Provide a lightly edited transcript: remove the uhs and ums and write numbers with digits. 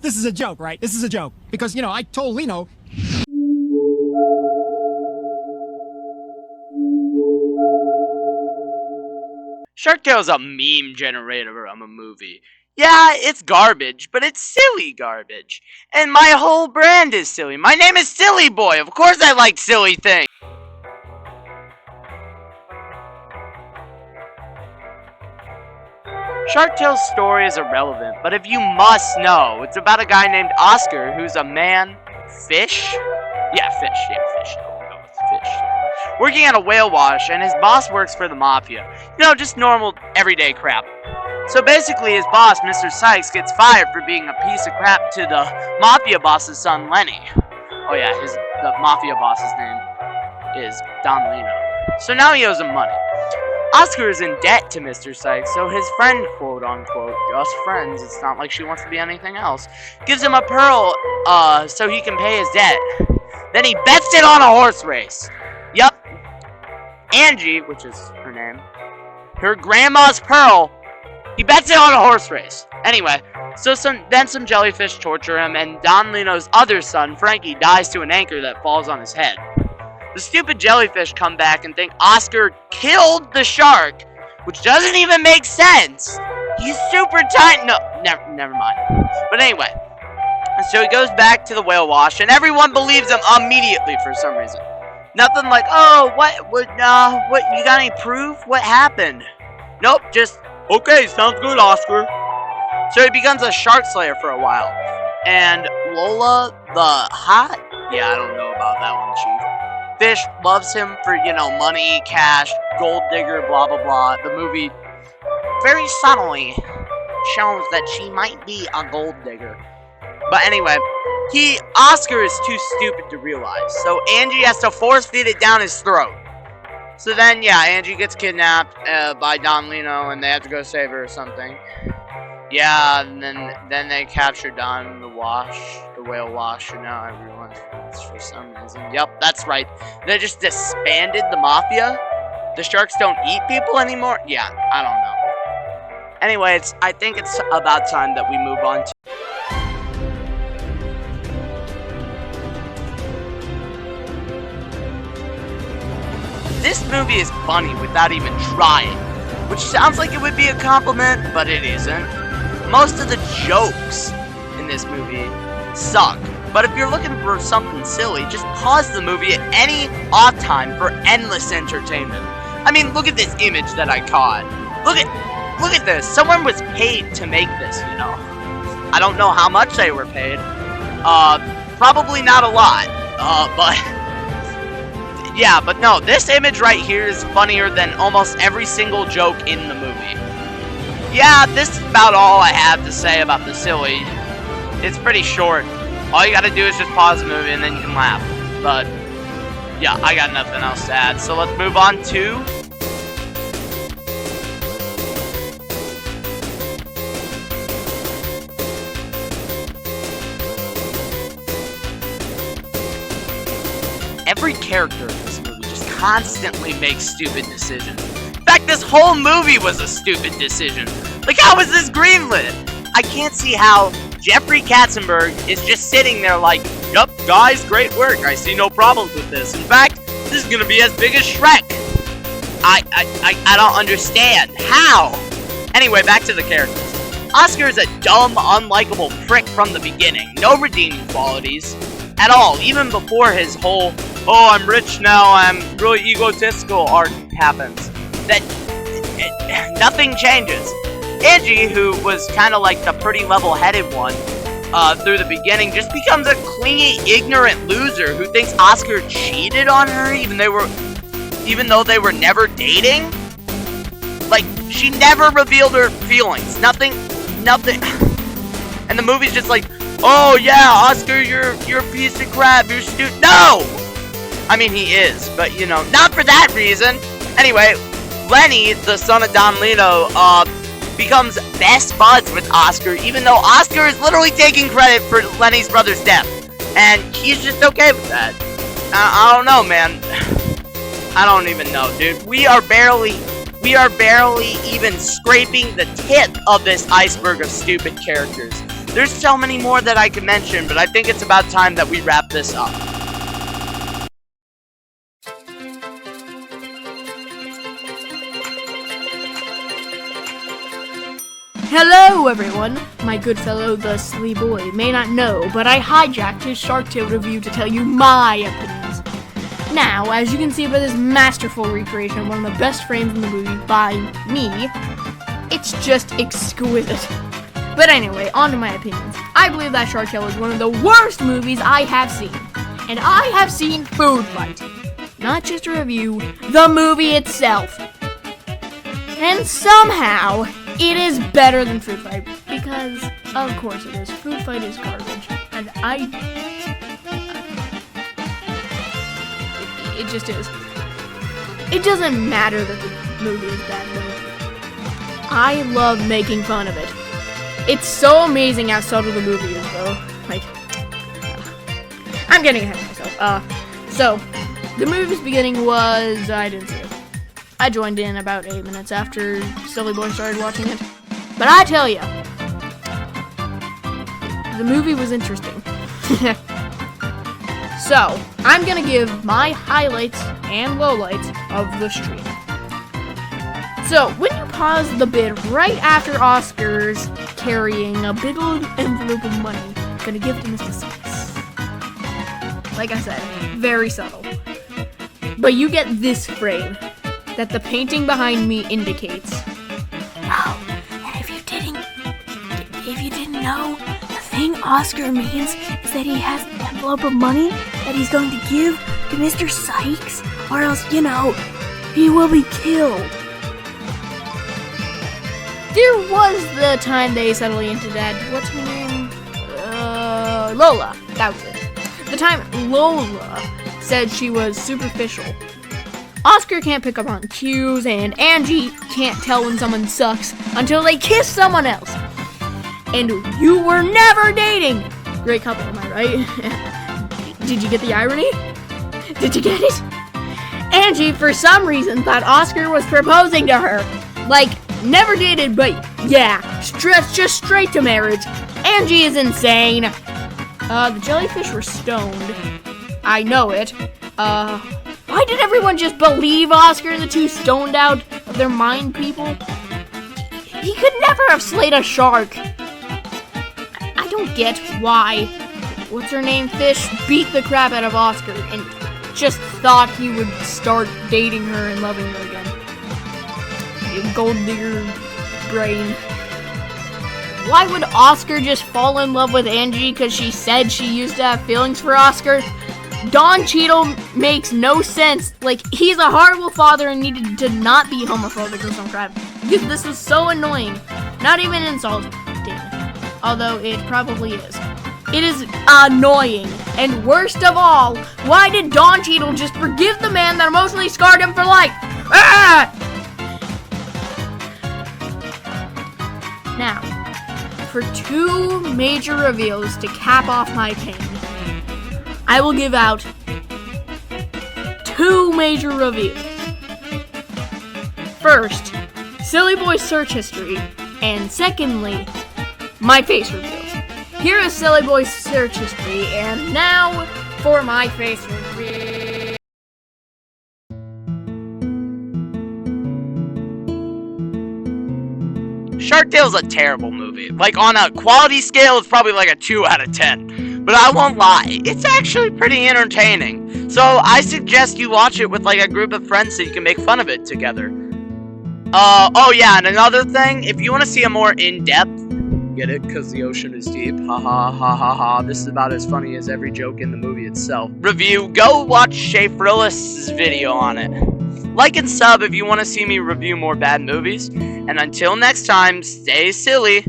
This is a joke, right? This is a joke. Because, you know, I told Lino... Shark Tale's a meme generator of a movie. Yeah, it's garbage, but it's silly garbage. And my whole brand is silly. My name is Silly Boy. Of course I like silly things. Shark Tale's story is irrelevant, but if you must know, it's about a guy named Oscar who's a man fish. Working at a whale wash, and his boss works for the mafia. You know, just normal, everyday crap. So basically, his boss, Mr. Sykes, gets fired for being a piece of crap to the mafia boss's son, Lenny. Oh yeah, the mafia boss's name is Don Lino. So now he owes him money. Oscar is in debt to Mr. Sykes, so his friend, quote-unquote, just friends, it's not like she wants to be anything else, gives him a pearl, so he can pay his debt. Then he bets it on a horse race. Yup. Angie, which is her name, her grandma's pearl, he bets it on a horse race. Anyway, so some jellyfish torture him, and Don Lino's other son, Frankie, dies to an anchor that falls on his head. The stupid jellyfish come back and think Oscar killed the shark, which doesn't even make sense. He's super tight. No, never mind. But anyway, so he goes back to the whale wash, and everyone believes him immediately for some reason. Nothing like, oh, what, you got any proof? What happened? Nope, just, okay, sounds good, Oscar. So he becomes a shark slayer for a while. And Lola the Hot? Yeah, I don't know about that one, Chief. Fish loves him for, you know, money, cash, gold digger, blah, blah, blah. The movie very subtly shows that she might be a gold digger. But anyway, Oscar is too stupid to realize. So Angie has to force feed it down his throat. So then, yeah, Angie gets kidnapped by Don Lino, and they have to go save her or something. Yeah, and then they capture Don in the whale wash, and now everyone's friends for some reason. Yep, that's right. They just disbanded the mafia? The sharks don't eat people anymore? Yeah, I don't know. Anyway, I think it's about time that we move on to... This movie is funny without even trying, which sounds like it would be a compliment, but it isn't. Most of the jokes in this movie suck, but if you're looking for something silly, just pause the movie at any off time for endless entertainment. I mean, look at this image that I caught. Look at this. Someone was paid to make this, you know. I don't know how much they were paid. Probably not a lot. But yeah, but no, this image right here is funnier than almost every single joke in the movie. Yeah, this is about all I have to say about the silly. It's pretty short. All you gotta do is just pause the movie and then you can laugh. But yeah, I got nothing else to add. So let's move on to... Every character in this movie just constantly makes stupid decisions. In fact, this whole movie was a stupid decision. Like, how was this greenlit? I can't see how Jeffrey Katzenberg is just sitting there like, yup, guys, great work. I see no problems with this. In fact, this is gonna be as big as Shrek. I don't understand. How? Anyway, back to the characters. Oscar is a dumb, unlikable prick from the beginning. No redeeming qualities at all, even before his whole, oh, I'm rich now, I'm really egotistical arc happens. Nothing changes. Angie, who was kind of like the pretty level-headed one through the beginning, just becomes a clingy, ignorant loser who thinks Oscar cheated on her, even though they were never dating. Like, she never revealed her feelings. Nothing. And the movie's just like, oh yeah, Oscar, you're a piece of crap, you're stupid. No! I mean, he is, but, you know, not for that reason. Anyway, Lenny, the son of Don Lino, becomes best buds with Oscar, even though Oscar is literally taking credit for Lenny's brother's death. And he's just okay with that. I don't know, man. I don't even know, dude. We are barely we are barely even scraping the tip of this iceberg of stupid characters. There's so many more that I could mention, but I think it's about time that we wrap this up. Hello everyone! My good fellow the Silly Boy may not know, but I hijacked his Shark Tale review to tell you my opinions. Now, as you can see by this masterful recreation of one of the best frames in the movie by me, it's just exquisite. But anyway, on to my opinions. I believe that Shark Tale is one of the worst movies I have seen. And I have seen Food Fight. Not just a review, the movie itself. And somehow, it is better than Food Fight, because, of course it is. Food Fight is garbage, and it just is. It doesn't matter that the movie is bad, though. I love making fun of it. It's so amazing how subtle the movie is, though. Like, I'm getting ahead of myself. So, the movie's beginning was, I didn't see it. I joined in about 8 minutes after Silly Boy started watching it. But I tell ya, the movie was interesting. So, I'm gonna give my highlights and lowlights of the stream. So, when you pause the bit right after Oscar's carrying a big old envelope of money, gonna give to Mr. Sykes. Like I said, very subtle. But you get this frame that the painting behind me indicates. Oh, and if you didn't know, the thing Oscar means is that he has an envelope of money that he's going to give to Mr. Sykes, or else, he will be killed. There was the time they suddenly hinted at, what's her name? Lola, that was it. The time Lola said she was superficial. Oscar can't pick up on cues, and Angie can't tell when someone sucks until they kiss someone else. And you were never dating! Great couple, am I right? Did you get the irony? Did you get it? Angie, for some reason, thought Oscar was proposing to her. Like, never dated, but yeah, just straight to marriage. Angie is insane. The jellyfish were stoned. I know it. Why did everyone just believe Oscar and the two stoned out of their mind people? He could never have slayed a shark. I don't get why. What's her name? Fish beat the crap out of Oscar and just thought he would start dating her and loving her again. Gold digger brain. Why would Oscar just fall in love with Angie because she said she used to have feelings for Oscar? Don Cheadle makes no sense. Like, he's a horrible father and needed to not be homophobic or some crap. Because this was so annoying. Not even insulting. Although it probably is. It is annoying. And worst of all, why did Don Cheadle just forgive the man that emotionally scarred him for life? Ah! Now, for two major reveals to cap off my pain, I will give out two major reveals. First, Silly Boy's search history, and secondly, my face reveals. Here is Silly Boy's search history, and now for my face reveal. Shark Tale's a terrible movie. Like, on a quality scale, it's probably like a 2 out of 10. But I won't lie, it's actually pretty entertaining. So I suggest you watch it with like a group of friends so you can make fun of it together. Oh yeah, and another thing, if you want to see a more in-depth, get it? Because the ocean is deep, ha ha ha ha ha, this is about as funny as every joke in the movie itself. Review, go watch Shay Frillis' video on it. Like and sub if you want to see me review more bad movies. And until next time, stay silly.